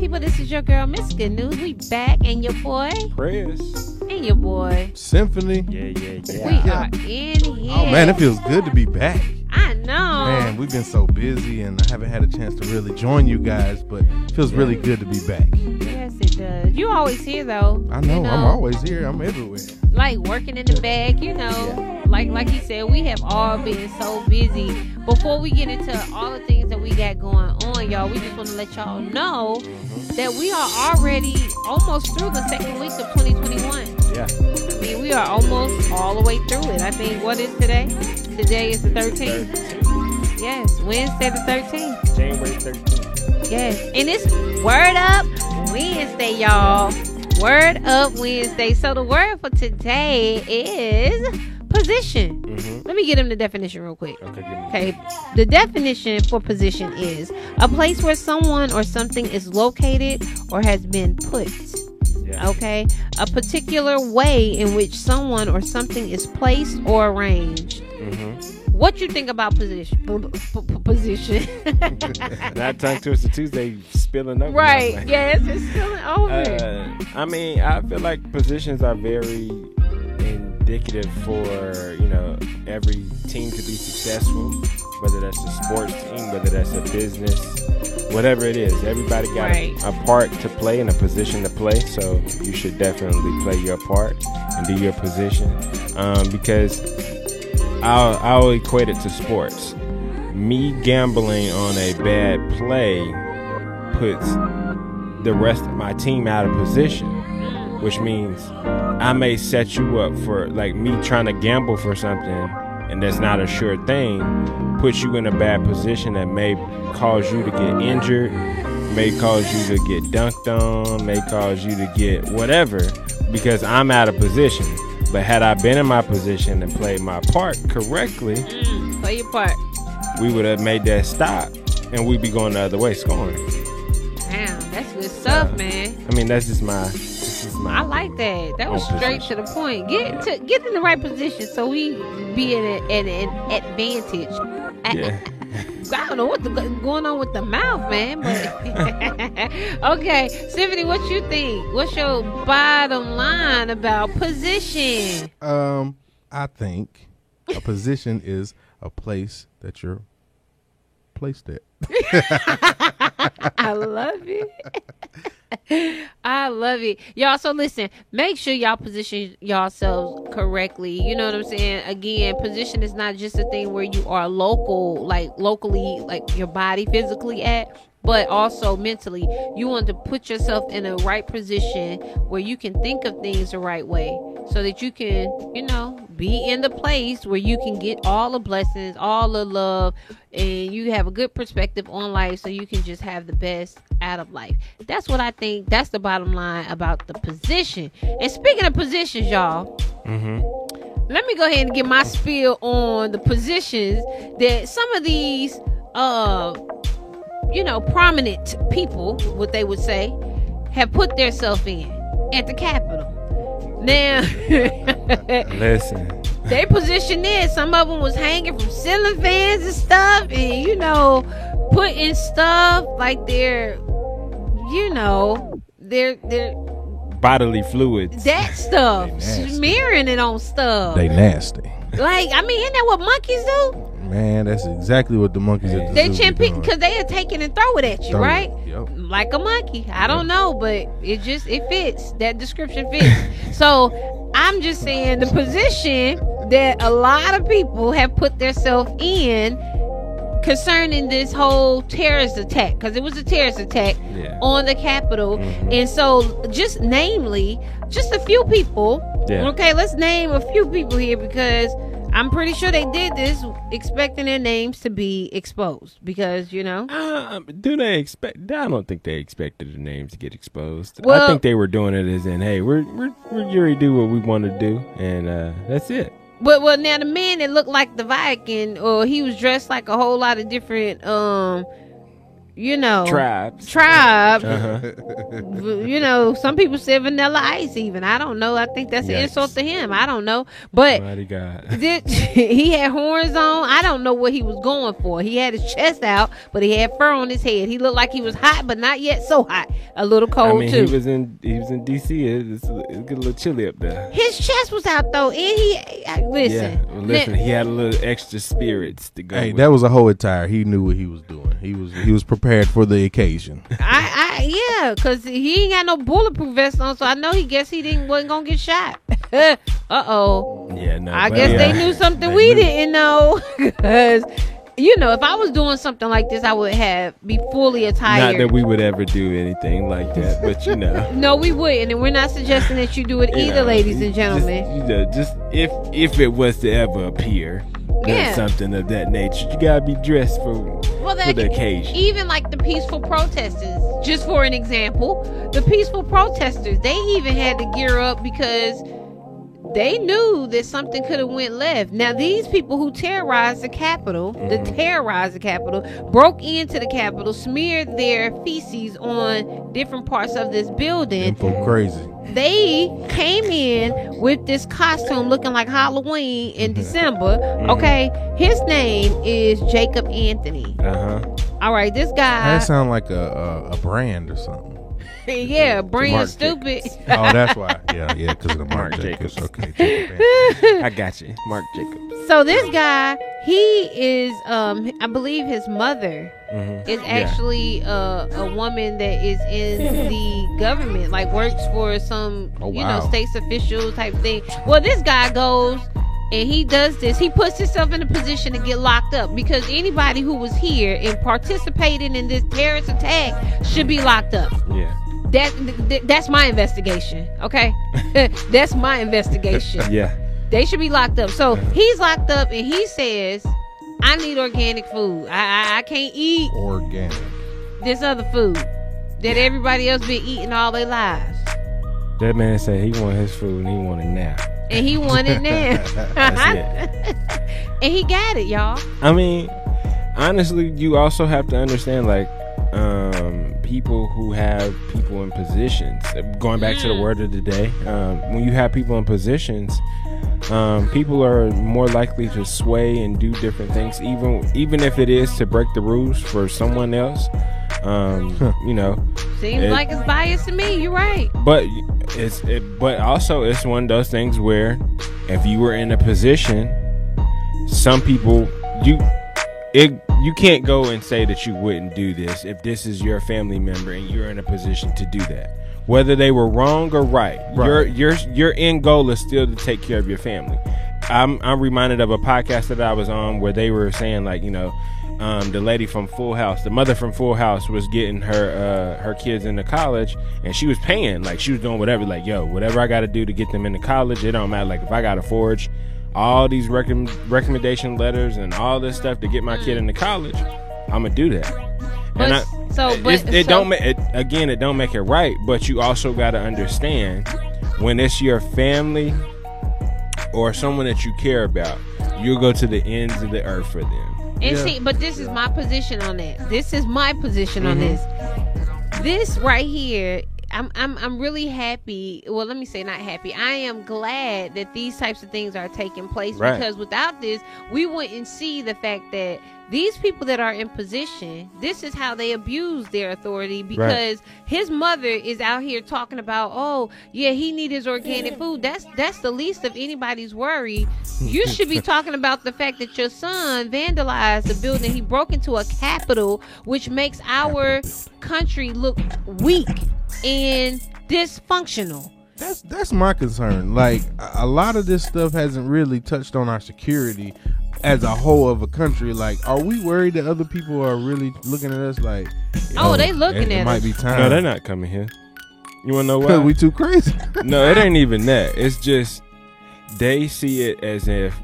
people? This is your girl, Miss Good News. We back, and your boy, Chris, and your boy, Symphony. Yeah. We are in here. Oh man, it feels good to be back. I know. Man, we've been so busy, and I haven't had a chance to really join you guys, but it feels really good to be back. Yes, it does. You always here though. I know, You I'm always here. I'm everywhere. like working in the bag, you know. Like he said, we have all been so busy. Before we get into all the things that we got going on, y'all, we just want to let y'all know that we are already almost through the second week of 2021. Yeah. I mean, we are almost all the way through it. I think, what is today? Today is the 13th. Yes, Wednesday the 13th. January 13th. Yes, and it's Word Up Wednesday, y'all. Word Up Wednesday. So the word for today is position. Let me get him the definition real quick. Okay. The definition for position is a place where someone or something is located or has been put. Yeah. Okay. A particular way in which someone or something is placed or arranged. What you think about position? Position. That tongue twister Tuesday spilling over. Right. Yes, it's spilling over. I mean, I feel like positions are very indicative for, every team to be successful, whether that's a sports team, whether that's a business, whatever it is. Everybody got a part to play and a position to play, so you should definitely play your part and do your position, because I'll equate it to sports. Me gambling on a bad play puts the rest of my team out of position, which means I may set you up for, like, me trying to gamble for something, and that's not a sure thing, puts you in a bad position that may cause you to get injured, may cause you to get dunked on, may cause you to get whatever, because I'm out of position. But had I been in my position and played my part correctly, play your part, we would have made that stop, and we'd be going the other way scoring. Damn, that's good stuff, man. I mean, that's just my I like that. That was straight to the point. Get in the right position so we be in an advantage. Yeah. I don't know what's going on with the mouth, man. But okay, Symphony, what you think? What's your bottom line about position? I think a position is a place that you're placed at. I love it. I love it. Y'all, so listen, make sure y'all position yourselves correctly. You know what I'm saying? Again, position is not just a thing where you are locally, like your body physically at, but also mentally. You want to put yourself in a right position where you can think of things the right way so that you can, be in the place where you can get all the blessings, all the love, and you have a good perspective on life so you can just have the best out of life. That's what I think. That's the bottom line about the position. And speaking of positions, y'all, let me go ahead and get my spiel on the positions that some of these prominent people, what they would say, have put themselves in at the Capitol. Now, listen, they position there. Some of them was hanging from ceiling fans and stuff, and putting stuff like their bodily fluids, that stuff, smearing it on stuff. They nasty. Like, I mean, isn't that what monkeys do? Man, that's exactly what the monkeys at the They zoo chimp be doing. because they are taking and throw it at you, right? Yep. Like a monkey. I don't know, but it fits. That description fits. So I'm just saying the position that a lot of people have put themselves in concerning this whole terrorist attack, because it was a terrorist attack on the Capitol. And so just a few people. Okay, let's name a few people here, because I'm pretty sure they did this expecting their names to be exposed, because, do they expect? I don't think they expected their names to get exposed. Well, I think they were doing it as in, hey, we're jury do what we want to do, and that's it. Well, now the man that looked like the Viking, or he was dressed like a whole lot of different Tribes. Some people say Vanilla Ice even. I don't know. I think that's an insult to him. I don't know. But Mighty God. He had horns on. I don't know what he was going for. He had his chest out, but he had fur on his head. He looked like he was hot, but not yet so hot. A little cold too. He was in D.C. It's a little chilly up there. His chest was out though, and listen. Yeah, listen. He had a little extra spirits to go. Hey, with. that was a whole attire. He knew what he was doing. He was prepared for the occasion. Because he ain't got no bulletproof vest on, so I know he wasn't gonna get shot. Uh-oh. Yeah, no. I guess they knew something we didn't know. Because, if I was doing something like this, I would be fully attired. Not that we would ever do anything like that, but No, we wouldn't, and we're not suggesting that you do it either, ladies and gentlemen. Just if it was to ever appear. Something of that nature. You gotta be dressed for the occasion. Even like the peaceful protesters, just for an example, the peaceful protesters, they even had to gear up because they knew that something could have went left. Now, these people who terrorized the Capitol, broke into the Capitol, smeared their feces on different parts of this building. Info crazy. They came in with this costume looking like Halloween in December. Okay, his name is Jacob Anthony. All right, this guy. That sounds like a brand or something. Yeah, brand stupid. Oh, that's why. Yeah, because of the Mark Jacobs. Okay, I got you, Mark Jacobs. So this guy, he is, I believe his mother is actually a woman that is in the government, like works for some, state's official type thing. Well, this guy goes and he does this. He puts himself in a position to get locked up because anybody who was here and participated in this terrorist attack should be locked up. Yeah. That's my investigation. Okay, that's my investigation. Yeah. They should be locked up. So he's locked up and he says, I need organic food. I can't eat organic this other food that everybody else been eating all their lives. That man said he wanted his food and he wanted it now. And he wanted it now. That's it. And he got it, y'all. I mean, honestly, you also have to understand, like, people who have people in positions. Going back to the word of the day, when you have people in positions, people are more likely to sway and do different things, even if it is to break the rules for someone else. Seems like it's biased to me. You're right. But but also it's one of those things where if you were in a position, some people you can't go and say that you wouldn't do this if this is your family member and you're in a position to do that. Whether they were wrong or right. Your end goal is still to take care of your family. I'm reminded of a podcast that I was on where they were saying, like, the lady from Full House, the mother from Full House was getting her kids into college, and she was paying, like, she was doing whatever, like, whatever I got to do to get them into college, it don't matter. Like, if I got to forge all these recommendation letters and all this stuff to get my kid into college, I'm gonna do that. It don't make it right, but you also got to understand when it's your family or someone that you care about, you'll go to the ends of the earth for them. And see, but this is my position on that. This is my position on this. This right here, I'm really happy. Well, let me say not happy. I am glad that these types of things are taking place because without this, we wouldn't see the fact that these people that are in position, this is how they abuse their authority because his mother is out here talking about, oh, yeah, he need his organic food. That's the least of anybody's worry. You should be talking about the fact that your son vandalized the building. He broke into a Capitol, which makes our country look weak and dysfunctional. That's my concern. Like, a lot of this stuff hasn't really touched on our security as a whole of a country. Like, are we worried that other people are really looking at us like, they looking at us? It might be time. No, they're not coming here. You want to know why? We too crazy. No, it ain't even that. It's just they see it as if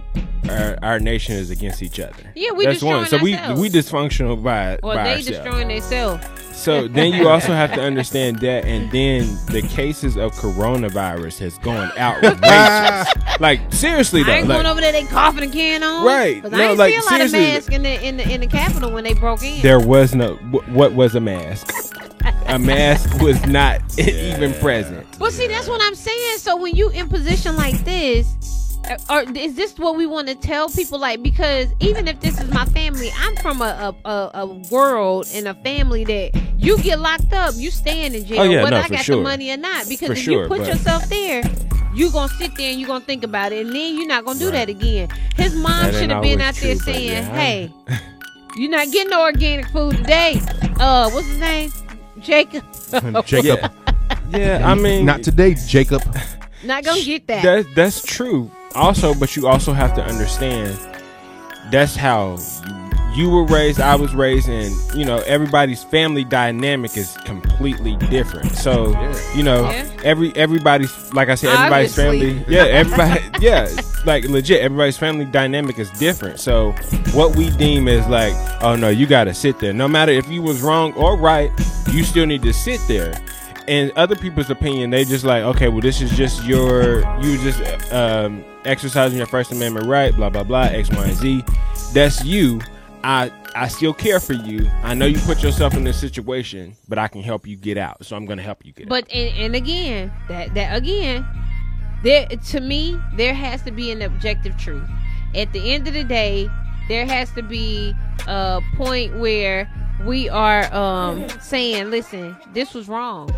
our nation is against each other. Yeah, we destroying ourselves. So we dysfunctional by they ourselves. Destroying themselves. So then you also have to understand that, and then the cases of coronavirus has gone outrageous. Like seriously though, I ain't like, going over there. They coughing and carrying on. Right. 'Cause No, I ain't like, see a lot of seriously. masks in the Capitol when they broke in. there was no. What was a mask? A mask was not even present. But see, that's what I'm saying. So when you in position like this, or is this what we want to tell people? Like, because even if this is my family, I'm from a world and a family that you get locked up, you staying in jail, Oh, yeah, whether no, I for got sure. the money or not. Because For if sure, you put but- yourself there, you gonna sit there and you gonna think about it, and then you're not gonna do that again. His mom That should ain't have been always out there true, but saying, yeah. "Hey, you're not getting no organic food today." What's his name? Jacob. Jacob. Yeah, I mean, Not today, Jacob. Not gonna get that. That's true. Also, but you also have to understand that's how you were raised, I was raised, and you know everybody's family dynamic is completely different. So you know Yeah. everybody's, like I said, everybody's Obviously. family. Yeah, everybody. Yeah, like legit, everybody's family dynamic is different. So what we deem as like, oh no, you got to sit there. No matter if you was wrong or right, you still need to sit there. And other people's opinion, they just like, okay, well, this is just you just exercising your First Amendment right, blah blah blah, X, Y, and Z. That's you. I still care for you. I know you put yourself in this situation, but I can help you get out. So I'm gonna help you get out. But and again, that again, there to me, there has to be an objective truth. At the end of the day, there has to be a point where we are saying, listen, this was wrong.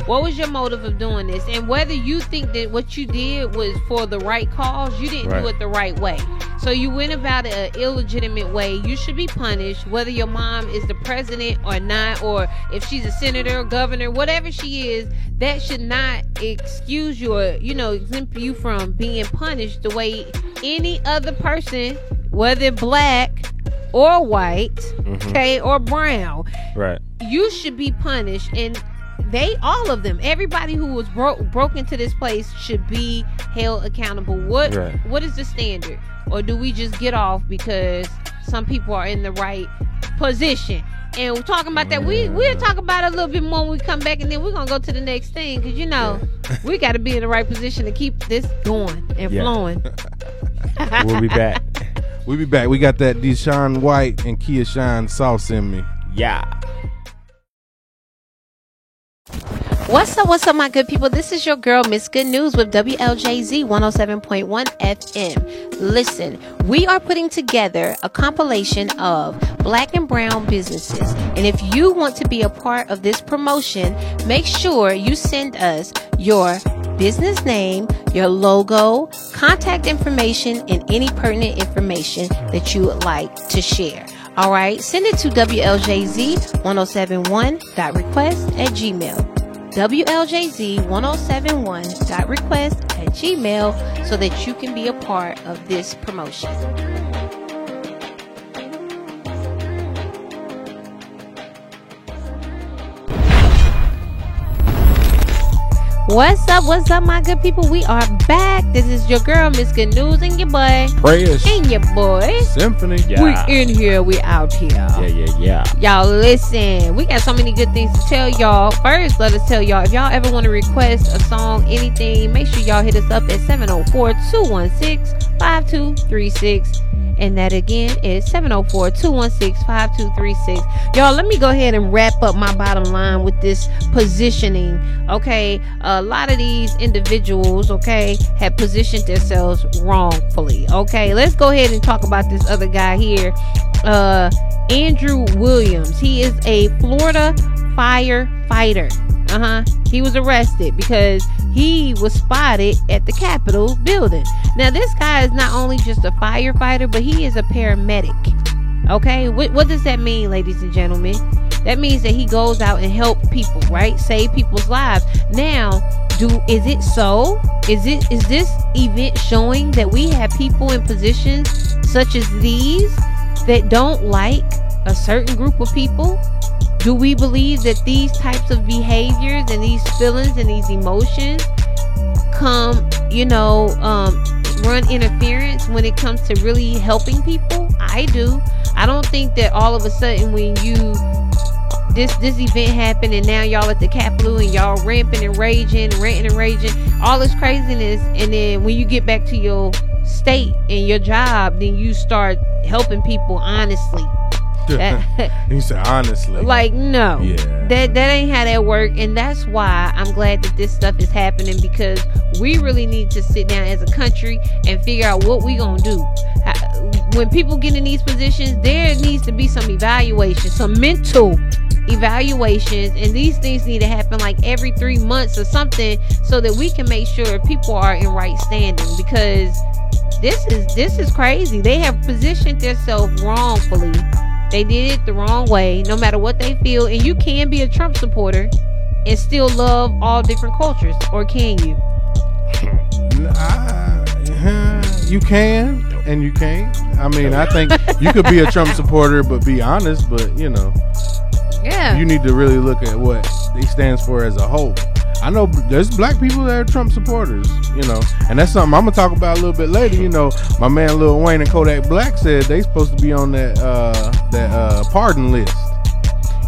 What was your motive of doing this? And whether you think that what you did was for the right cause, you didn't do Right. it the right way. So you went about it an illegitimate way. You should be punished, whether your mom is the president or not, or if she's a senator, governor, whatever she is. That should not excuse you or, exempt you from being punished the way any other person, whether black or white, okay, or brown, Right. you should be punished. And all of them, everybody who was broke into this place should be held accountable. What is the standard? Or do we just get off because some people are in the right position? And we're talking about that. We'll talk about it a little bit more when we come back, and then we're gonna go to the next thing, because we got to be in the right position to keep this going and flowing. We'll be back. We'll be back. We got that Deshaun White and Kia Shine sauce in me. Yeah. What's up, my good people? This is your girl, Miss Good News, with WLJZ 107.1 FM. Listen, we are putting together a compilation of black and brown businesses. And if you want to be a part of this promotion, make sure you send us your business name, your logo, contact information, and any pertinent information that you would like to share. All right, send it to WLJZ1071.request@gmail. WLJZ1071.request@gmail, so that you can be a part of this promotion. What's up, my good people? We are back. This is your girl, Miss Good News, and your boy, Prayers. and your boy. Symphony. Yeah. We in here, we out here. Yeah. Y'all listen, we got so many good things to tell y'all. First, let us tell y'all, if y'all ever want to request a song, anything, make sure y'all hit us up at 704-216-5236. And that again is 704-216-5236. Y'all, let me go ahead and wrap up my bottom line with this positioning. Okay, a lot of these individuals, okay, have positioned themselves wrongfully. Okay, let's go ahead and talk about this other guy here. Andrew Williams. He is a Florida firefighter. He was arrested because he was spotted at the Capitol building. Now, this guy is not only just a firefighter, but he is a paramedic. Okay, what does that mean, ladies and gentlemen? That means that he goes out and help people, right? Save people's lives. Now, is it so? Is this event showing that we have people in positions such as these that don't like a certain group of people? Do we believe that these types of behaviors and these feelings and these emotions run interference when it comes to really helping people? I do. I don't think that all of a sudden when you this event happened, and now y'all at the Capitol and y'all ranting and raging, all this craziness, and then when you get back to your state and your job, then you start helping people honestly. You said honestly. Like, no. Yeah. That ain't how that work. And that's why I'm glad that this stuff is happening, because we really need to sit down as a country and figure out what we gonna do. When people get in these positions, there needs to be some evaluation, some mental evaluations, and these things need to happen like every 3 months or something, so that we can make sure people are in right standing, because this is crazy. They have positioned themselves wrongfully. They did it the wrong way, no matter what they feel. And you can be a Trump supporter and still love all different cultures, or can you? You can and you can't. I mean, I think you could be a Trump supporter but be honest, but you know, Yeah. you need to really look at what he stands for as a whole. I know there's black people that are Trump supporters, you know, and that's something I'm gonna talk about a little bit later. You know, my man Lil Wayne and Kodak Black said they supposed to be on that pardon list.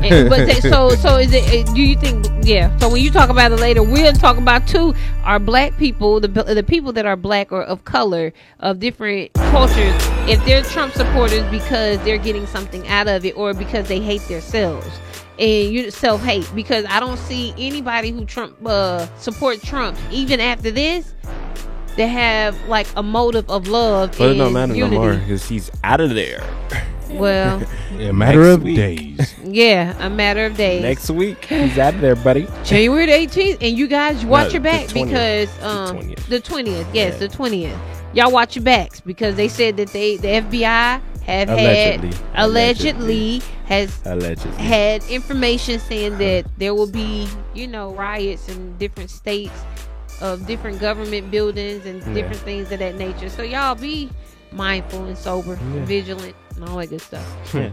So is it? Do you think? Yeah. So when you talk about it later, we'll talk about too. Are black people, the people that are black or of color, of different cultures, if they're Trump supporters because they're getting something out of it, or because they hate themselves? And you self-hate, because I don't see anybody who support Trump even after this that have like a motive of love. But it and don't matter unity. no more because he's out of there. Well, A matter Next of week. days. yeah, a matter of days. Next week, he's out of there, buddy. January the 18th, and you guys watch No, your back, the 20th. because The 20th. the 20th, yes, Yeah. the 20th. Y'all watch your backs, because they said that the FBI have Allegedly. has Allegedly. had information saying that there will be, riots in different states of different government buildings and Yeah. different things of that nature. So y'all be mindful and sober, Yeah. vigilant, and all that good stuff. Yeah.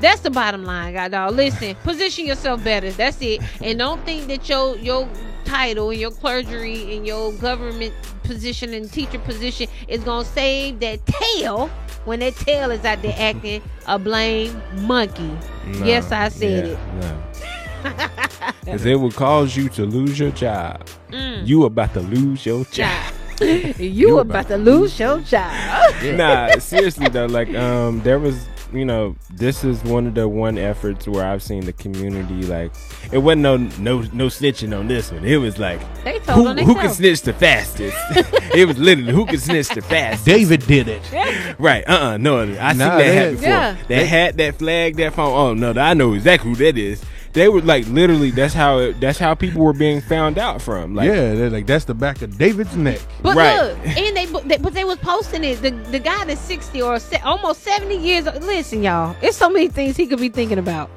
That's the bottom line, God dog. Listen, position yourself better. That's it. And don't think that your title and your clergy and your government position and teacher position is gonna save that tail when that tail is out there acting a blame monkey. No. Yes, I said Yeah, it. No. Because it will cause you to lose your job. Mm. You about to lose your job. You about to lose your job. Nah, seriously though, like there was, this is one efforts where I've seen the community, like, it wasn't no snitching on this one. It was like They told on who can themselves. snitch the fastest. It was literally who can snitch the fastest. David did it. Right? No, I seen Nah, that happen before. Yeah. They had that flag, that phone. Oh no, I know exactly who that is. They were like, literally, that's how people were being found out from. Like, Yeah, they're like, that's the back of David's neck. But Right. look, and they was posting it. The guy that's 60 or almost 70 years old. Listen, y'all, it's so many things he could be thinking about.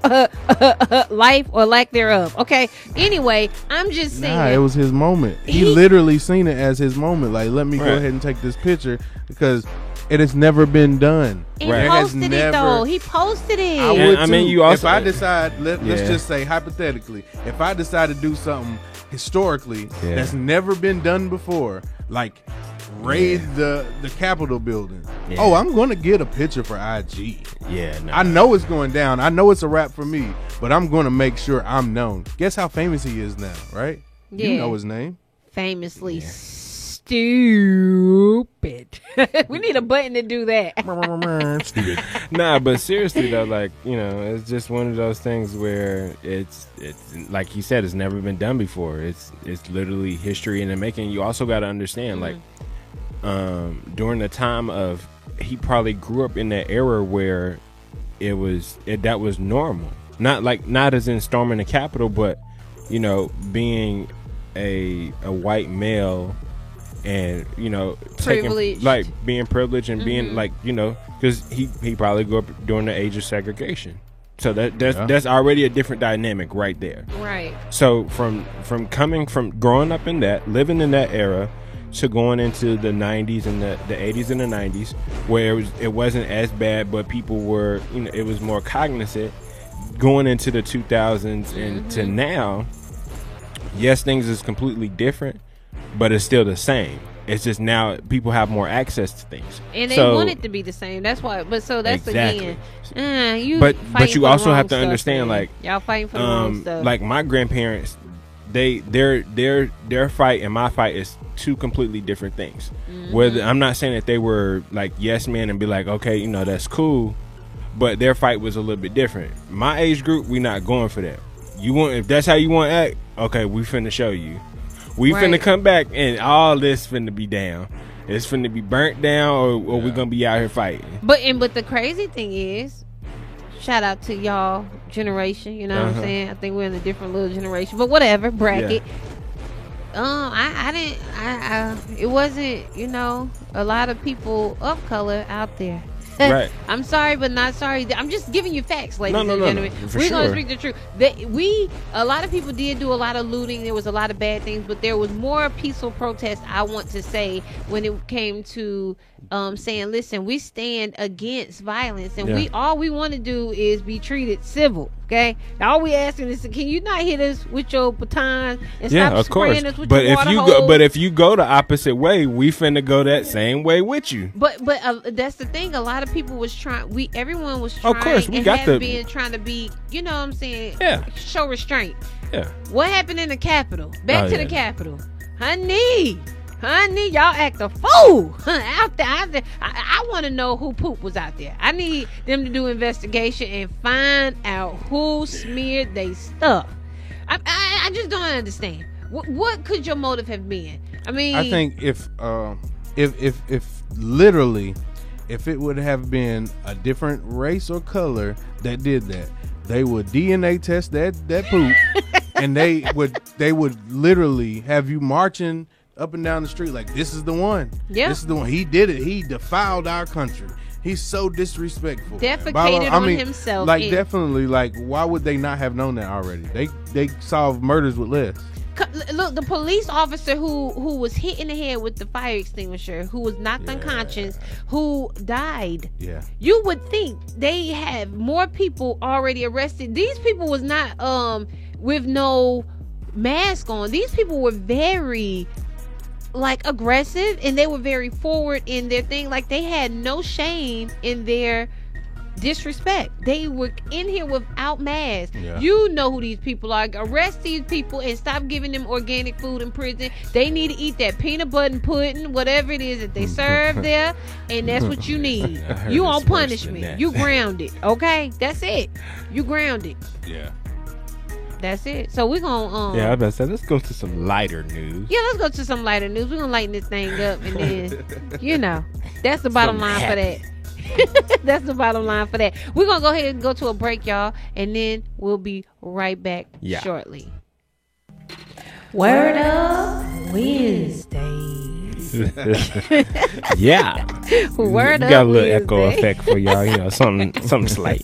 Life or lack thereof. Okay. Anyway, I'm just saying. Nah, it was his moment. He He- literally seen it as his moment. Like, let me go Right. ahead and take this picture because it has never been done. He Right. posted it Has though. never- He posted it. I And, would I mean, too. you also- if I decide, let's Yeah. just say hypothetically, if I decide to do something historically Yeah. that's never been done before, like raid the Capitol building. Yeah. Oh, I'm gonna get a picture for IG. yeah, no. I know it's going down. I know it's a wrap for me, but I'm gonna make sure I'm known. Guess how famous he is now, right? You Yeah. know his name. Famously stupid. We need a button to do that. Stupid. Nah, but seriously though, like, it's just one of those things where it's like you said, it's never been done before. It's literally history in the making. You also got to understand, like, during the time of, he probably grew up in that era where that was normal. Not as in storming the Capitol, but being a white male and Privileged. being privileged and being because he probably grew up during the age of segregation, so that's already a different dynamic right there. Right. So from growing up in that, living in that era, to going into the 90s and the 80s and the 90s, where it wasn't as bad, but people were, it was more cognizant. Going into the 2000s and to now, yes, things is completely different, but it's still the same. It's just now people have more access to things, and they so, want it to be the same. That's why. But so that's exactly. again. You but fighting you for the also wrong have to stuff, understand, man. like, y'all fighting for the wrong stuff. like my grandparents, their fight and my fight is two completely different things. Whether I'm not saying that they were like yes men and be like, okay, you know, that's cool, but their fight was a little bit different. My age group, we not going for that. You want, if that's how you want to act, okay, we finna show you. We Right. finna come back and all this finna be down. It's finna be burnt down, or we gonna be out here fighting. But the crazy thing is, shout out to y'all generation. You know what I'm saying? I think we're in a different little generation, but whatever bracket. It wasn't, you know, a lot of people of color out there. Right. I'm sorry, but not sorry. I'm just giving you facts, ladies and gentlemen. for We're gonna sure. speak the truth. A lot of people did do a lot of looting. There was a lot of bad things, but there was more peaceful protests, I want to say, when it came to saying, listen, we stand against violence, and all we want to do is be treated civil. Okay, all we asking is, can you not hit us with your baton and stop spraying us with your water hose? But if you go the opposite way, we finna go that same way with you. But that's the thing. A lot of people was trying. Everyone was trying. Of course, we and got has the- been trying to be. You know what I'm saying? Yeah. Show restraint. Yeah. What happened in the Capitol? Back to the Capitol, honey, y'all act a fool out there. I want to know who poop was out there. I need them to do investigation and find out who smeared they stuff. I just don't understand. What could your motive have been? I mean, I think if literally, if it would have been a different race or color that did that, they would DNA test that poop, and they would literally have you marching up and down the street like, this is the one. Yeah. This is the one. He did it. He defiled our country. He's so disrespectful. Defecated on himself. Like, definitely, like, why would they not have known that already? They solve murders with less. Look, the police officer who was hit in the head with the fire extinguisher, who was knocked unconscious, who died. Yeah. You would think they have more people already arrested. These people was not with no mask on. These people were very aggressive, and they were very forward in their thing. Like, they had no shame in their disrespect. They were in here without masks. Yeah. You know who these people are. Arrest these people and stop giving them organic food in prison. They need to eat that peanut butter and pudding, whatever it is that they serve there, and that's what you need. You on punishment. You grounded. Okay, that's it. You grounded. Yeah. That's it. So we're gonna I was about to say, let's go to some lighter news. yeah, let's go to some lighter news. We're gonna lighten this thing up, and then that's the bottom line for that. That's the bottom line for that. We're gonna go ahead and go to a break, y'all, and then we'll be right back shortly. Word of Wednesdays. Yeah. Word you up got a little echo Wednesday. effect for y'all, something slight.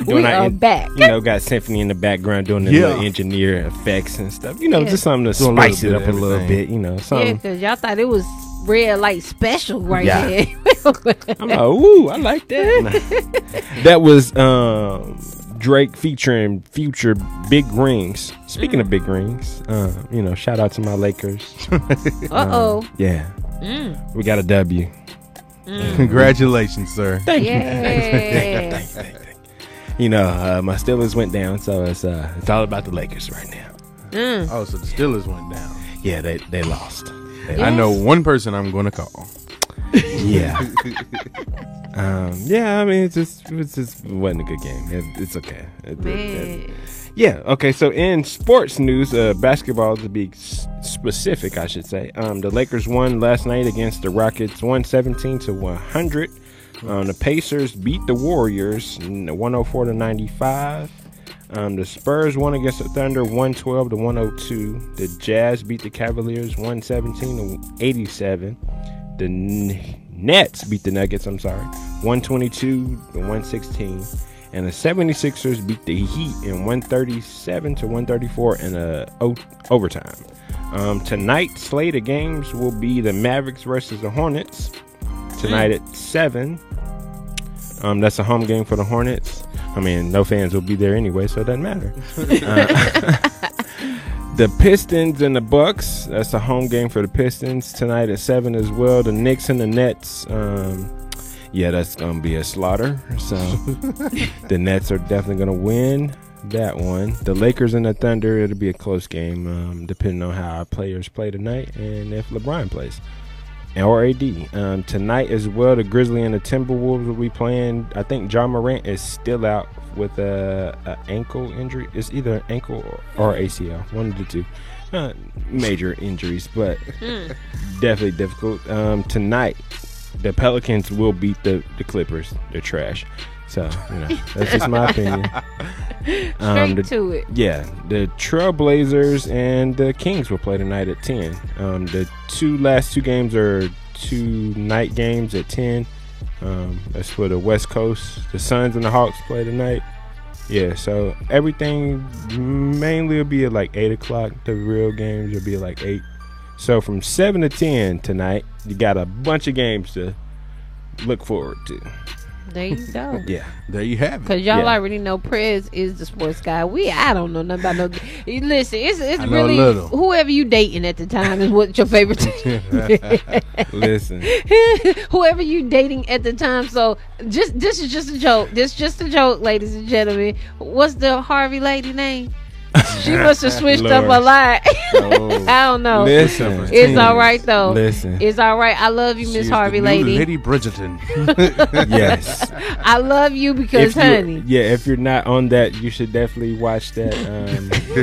We are back. Got symphony in the background doing the little engineer effects and stuff. Just something to Doing spice a it little up bit a of little bit, everything. Yeah, something. because y'all thought it was red light special right Yeah. there. I'm like, ooh, I like that. That was Drake featuring Future, Big Rings. Speaking of big rings, shout out to my Lakers. Uh-oh. Yeah. We got a W. Congratulations, sir. Thank you. Yeah. Thank you. My Steelers went down, so it's all about the Lakers right now. Oh, so the Steelers went down. Yeah, they lost. I know one person I'm going to call. Yeah. I mean, it wasn't a good game. It's okay. Man. Yeah. Okay. So in sports news, basketball to be specific, I should say. The Lakers won last night against the Rockets, 117-100. The Pacers beat the Warriors, 104-95. The Spurs won against the Thunder, 112-102. The Jazz beat the Cavaliers, 117-87. The Nets beat the Nuggets, 122-116. And the 76ers beat the Heat in 137-134 in overtime. Tonight's slate of games will be the Mavericks versus the Hornets. Tonight at 7. That's a home game for the The no fans will be there anyway, so it doesn't matter. The Pistons and the Bucks. That's a home game for the Pistons tonight at 7 as well. The Knicks and the Nets. Yeah, that's gonna be a slaughter. So the Nets are definitely gonna win that one. The Lakers and the Thunder. It'll be a close game, depending on how our players play tonight and if LeBron plays. Or AD. Tonight as well, the Grizzlies and the Timberwolves will be playing. I think Ja Morant is still out with a ankle injury. It's either ankle or ACL, one of the two. Not major injuries, but definitely difficult. Tonight, the Pelicans will beat the Clippers. They're trash. So, that's just my opinion. Straight to it. Yeah, the Trailblazers and the Kings will play tonight at 10. The last two games are 2 night games at 10. That's for the West Coast. The Suns and the Hawks play tonight. Yeah, so everything mainly will be at like 8 o'clock. The real games will be at like 8. So from 7 to 10 tonight, you got a bunch of games to look forward to. There you go. Yeah, there you have it. Because y'all already know Prez is the sports guy. I don't know nothing about no. Listen, it's really whoever you dating at the time is what your favorite team. Listen, whoever you dating at the time. So this is just a joke. This is just a joke, ladies and gentlemen. What's the Harvey lady name? She must have switched up a lot. I don't know. Listen, it's all right though. Listen, it's all right. I love you, Miss Harvey, lady. Lady Bridgerton. Yes, I love you because, honey. If you're not on that, you should definitely watch that.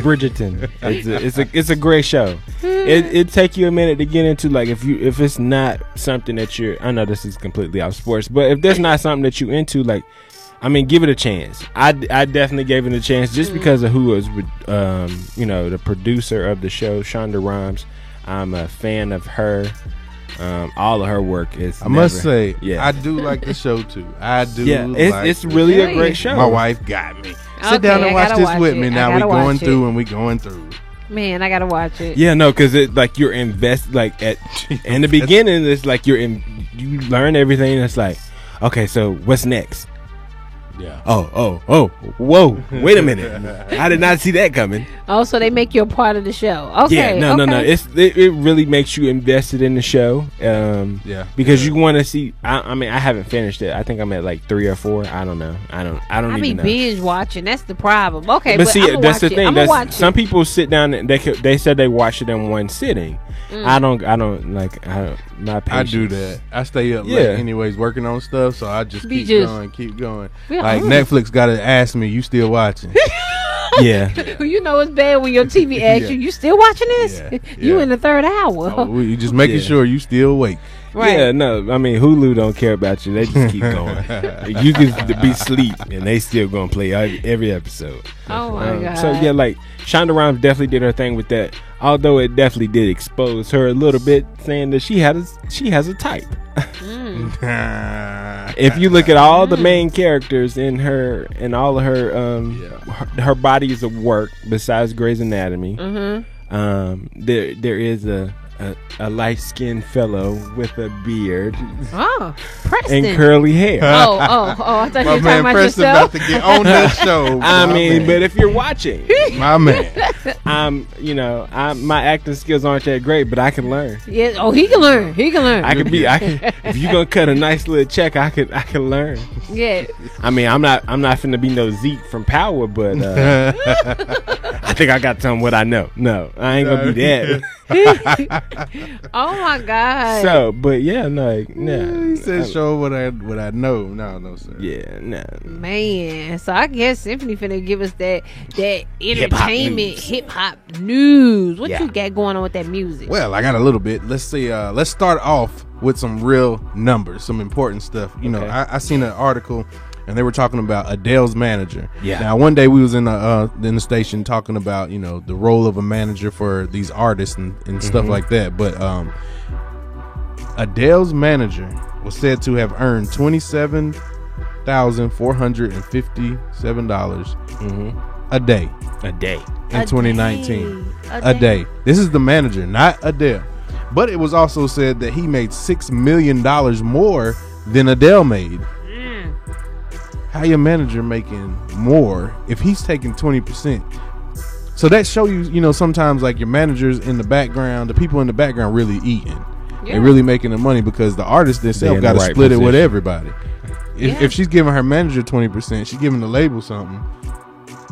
Bridgerton. It's a great show. It take you a minute to get into. Like if it's not something that you're. I know this is completely off sports, but if there's not something that you into, like. I mean, give it a chance. I definitely gave it a chance just because of who was, the producer of the show, Shonda Rhimes. I'm a fan of her. All of her work is. Must say, I do like the show too. I do. Yeah, it's really a great show. My wife got me. Sit down and watch this with me. Now we're going through and we're going through. Man, I gotta watch it. Yeah, no, because it like you're invested. Like in the beginning, it's like you learn everything. It's like, okay, so what's next? Yeah. Oh, whoa! Wait a minute! I did not see that coming. Oh, so they make you a part of the show? Okay. Yeah, no. It really makes you invested in the show. Because you want to see. I mean, I haven't finished it. I think I'm at like 3 or 4. I don't know. I don't even know. Binge watching. That's the problem. Okay, but see, that's the thing. Some it. people sit down and they said they watch it in one sitting. I don't like. Not patient. I do that. I stay up late anyways, working on stuff. So I just keep going. Like Netflix got to ask me, you still watching? Yeah. You know it's bad when your TV asks you still watching this? Yeah. You in the third hour. Oh, you just making sure you still awake. Right. Yeah, no, I mean Hulu don't care about you. They just keep going. You can be asleep and they still gonna play every episode. Oh my god. So yeah, like Shonda Rhimes definitely did her thing with that. Although it definitely did expose her a little bit, saying that she has a type. If you look at all the main characters in her and all of her bodies of work besides Grey's Anatomy, there is a light-skinned fellow with a beard, Preston, and curly hair. I thought you were talking about Preston yourself. about to get on that show. But if you're watching, my man, my acting skills aren't that great, but I can learn. Yeah. Oh, he can learn. I can. If you're gonna cut a nice little check, I can learn. Yeah. I mean, I'm not finna be no Zeke from Power, but I think I got what I know. No, I ain't gonna be that. Oh my god. So, but yeah, no. He said, "Show what I know." No, sir. Yeah, no. Man, so I guess Symphony finna give us that entertainment hip hop news. What you got going on with that music? Well, I got a little bit. Let's see. Let's start off with some real numbers, some important stuff. You know, I seen an article. And they were talking about Adele's manager. Yeah. Now, one day we was in the station talking about, the role of a manager for these artists and stuff like that. But Adele's manager was said to have earned $27,457 a day. A day. In 2019. A day. This is the manager, not Adele. But it was also said that he made $6 million more than Adele made. How your manager making more if he's taking 20%? So that show you, you know, sometimes like your managers in the background, the people in the background really eating. Yeah. And really making the money because the artist themselves got to split it with everybody. If she's giving her manager 20%, she's giving the label something.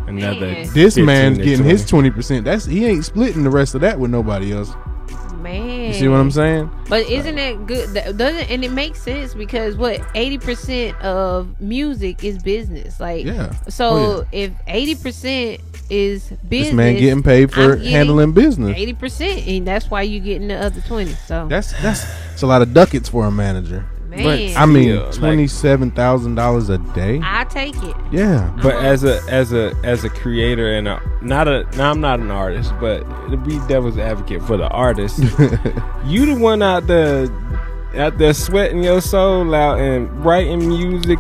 Another. This man's getting his 20%. He ain't splitting the rest of that with nobody else. Man, You see what I'm saying? but isn't that good? Doesn't, and it makes sense because 80% of music is business. Like, Yeah. So Oh, if 80% is business, This man getting paid for handling business. 80%, and that's why you getting the other 20. So That's a lot of ducats for a manager. man, I mean, Like- $27,000 a day. I take it. Yeah. But as a creator and I'm not an artist, but to be devil's advocate for the artist, you the one out there sweating your soul out and writing music.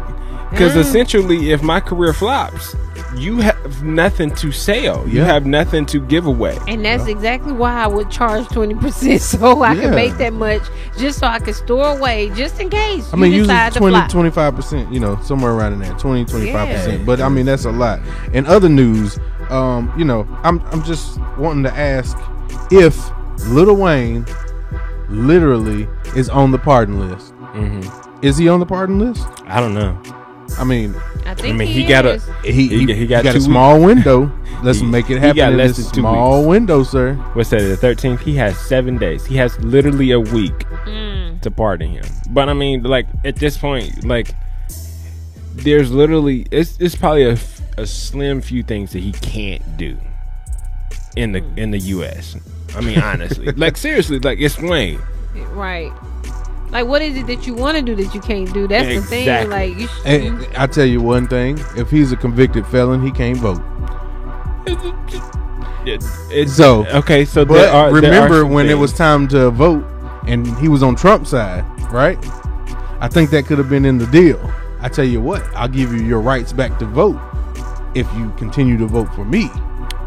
Because essentially, if my career flops, you have nothing to sell. You Yeah. have nothing to give away. And that's exactly why I would charge 20% so I Yeah. can make that much, just so I can store away, just in case. I mean, you usually decide to 20, flop. 25%, you know, somewhere around in there, 25%. Yeah. But I mean, that's a lot. In other news, you know, I'm just wanting to ask if Lil Wayne literally is on the pardon list. Is he on the pardon list? I don't know. I mean, I think he he got a- is. he got got a 2 small window. Let's make it happen got in less this than 2 small weeks. window, sir. What's that? The 13th. He has 7 days. He has literally a week to pardon him. But I mean, like at this point, like there's literally it's probably a slim few things that he can't do in the U.S. I mean, honestly, like seriously, like it's Wayne. Right. Like, what is it that you want to do that you can't do? That's the thing. Exactly. Like, you And I tell you one thing: if he's a convicted felon, he can't vote. It's So, okay. So But there are remember some when it things. was time to vote and he was on Trump's side, right? I think that could have been in the deal. I tell you what, I'll give you your rights back to vote if you continue to vote for me.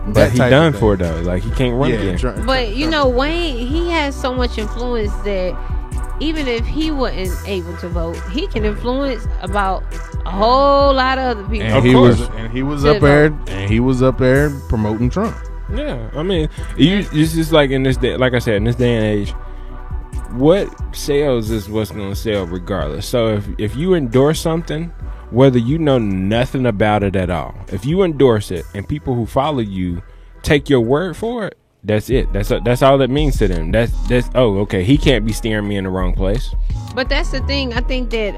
But That he type done of thing. for it though. Like he can't run again. But you know, Wayne, he has so much influence that even if he wasn't able to vote, he can influence about a whole lot of other people. and Of he course. was up there promoting Trump. Yeah, I mean, it's just like in this day, like I said, in this day and age, what sells is what's going to sell regardless. So if you endorse something, whether you know nothing about it at all, if you endorse it and people who follow you take your word for it, that's it. That's all that means to them. That's okay. He can't be steering me in the wrong place. But that's the thing. I think that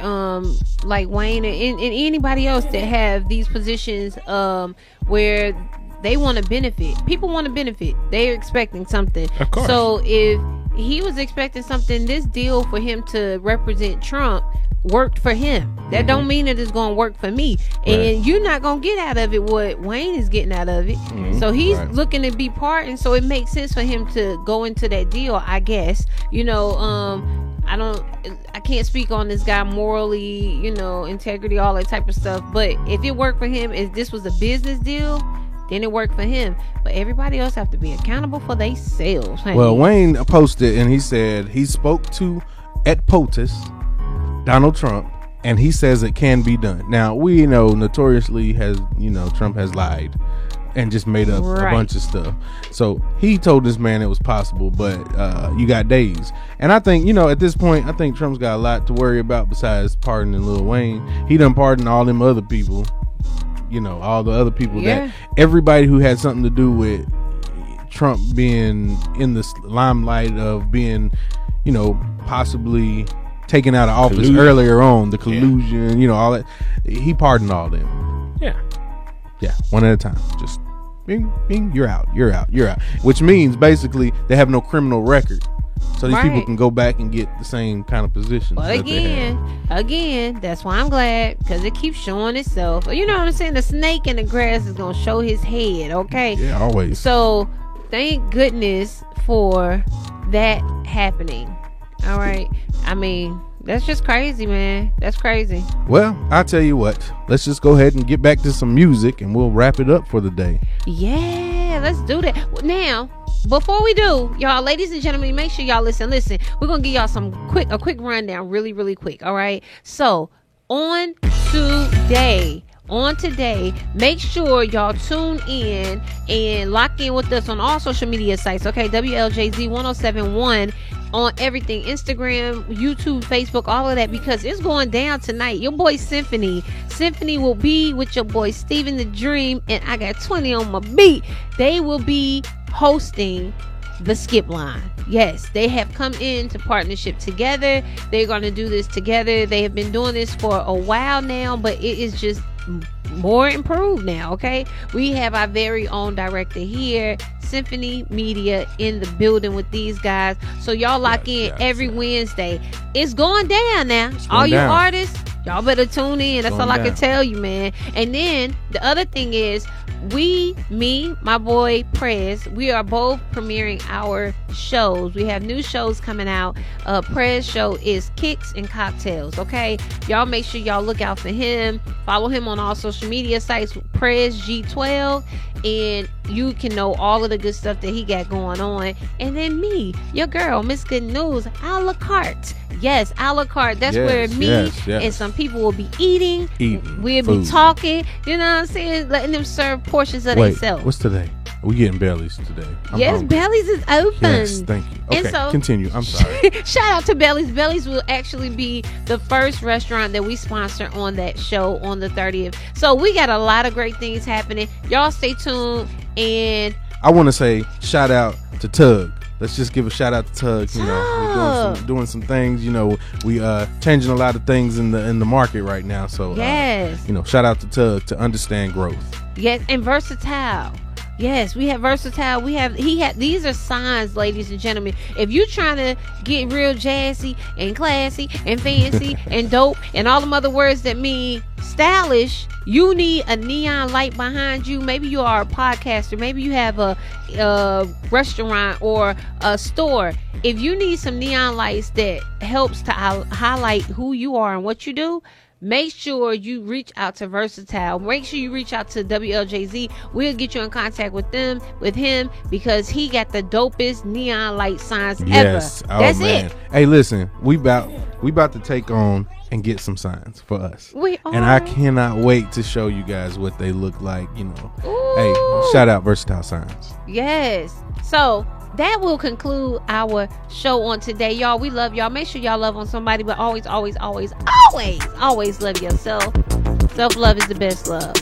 like Wayne and anybody else that have these positions where they want to benefit. People want to benefit. They're expecting something. Of course. So if he was expecting something, this deal for him to represent Trump worked for him. That don't mean that it's going to work for me. And you're not going to get out of it what Wayne is getting out of it. So he's looking to be pardoned. So it makes sense for him to go into that deal, I guess. You know, I can't speak on this guy morally, you know, integrity, all that type of stuff. But if it worked for him, if this was a business deal, then it worked for him. But everybody else have to be accountable for themselves. Honey. Well, Wayne posted and he said he spoke to at POTUS Donald Trump, and he says it can be done. Now we know notoriously Trump has lied and just made up a bunch of stuff. So he told this man it was possible, but you got days. And I think, at this point, I think Trump's got a lot to worry about besides pardoning Lil Wayne. He done pardoned all them other people, all the other people that everybody who had something to do with Trump being in the limelight of being, possibly taken out of office earlier on, the collusion, all that. He pardoned all them. Yeah, one at a time. Just bing, bing, you're out. Which means basically they have no criminal record. So these people can go back and get the same kind of positions. But again, that's why I'm glad, because it keeps showing itself. You know what I'm saying? The snake in the grass is going to show his head, okay? Yeah, always. So thank goodness for that happening. All right. I mean, that's just crazy, man. That's crazy. Well, I'll tell you what. Let's just go ahead and get back to some music and we'll wrap it up for the day. Yeah, let's do that. Now, before we do, y'all, ladies and gentlemen, make sure y'all listen. We're going to give y'all a quick rundown really, really quick. All right. So on today, on today. Make sure y'all tune in and lock in with us on all social media sites. Okay, WLJZ 1071 on everything, Instagram, YouTube, Facebook, all of that, because it's going down tonight. Your boy Symphony will be with your boy Steven the Dream, and I got 20 on my beat. They will be hosting the Skip Line. Yes, they have come into partnership together. They're going to do this together. They have been doing this for a while now, but it is just more improved now. Okay, we have our very own director here, Symphony Media, in the building with these guys. So y'all lock in every Wednesday. It's going down now. All you artists, y'all better tune in. That's all I can tell you, man. And then the other thing is, me, my boy Prez, we are both premiering our shows. We have new shows coming out. Prez show is Kicks and Cocktails. Okay, y'all make sure y'all look out for him. Follow him on all social media sites, Prez G12, and you can know all of the good stuff that he got going on. And then me, your girl, Miss Good News, a la carte. Yes, a la carte. That's where me and some people will be eating. We'll be talking. You know what I'm saying? Letting them serve portions of themselves. What's today? We getting Belly's today. Yes, Belly's is open. Yes, thank you. Okay, so, continue. I'm sorry. Shout out to Belly's. Belly's will actually be the first restaurant that we sponsor on that show on the 30th. So we got a lot of great things happening. Y'all stay tuned. And I want to say shout out to Tug. Let's just give a shout out to Tug. You know, we're doing some things. You know, we changing a lot of things in the market right now. So yes, you know, shout out to Tug to understand growth. Yes, and Versatile. Yes, we have Versatile. These are signs, ladies and gentlemen. If you're trying to get real jazzy and classy and fancy and dope and all them other words that mean stylish, you need a neon light behind you. Maybe you are a podcaster. Maybe you have a restaurant or a store. If you need some neon lights that helps to highlight who you are and what you do, make sure you reach out to Versatile. Make sure you reach out to WLJZ. We'll get you in contact with him, because he got the dopest neon light signs ever. That's it. Hey, listen, we about to take on and get some signs for us. And I cannot wait to show you guys what they look like, you know. Ooh. Hey, shout out Versatile Signs. Yes. So that will conclude our show on today, y'all. We love y'all. Make sure y'all love on somebody, but always love yourself. Self-love is the best love.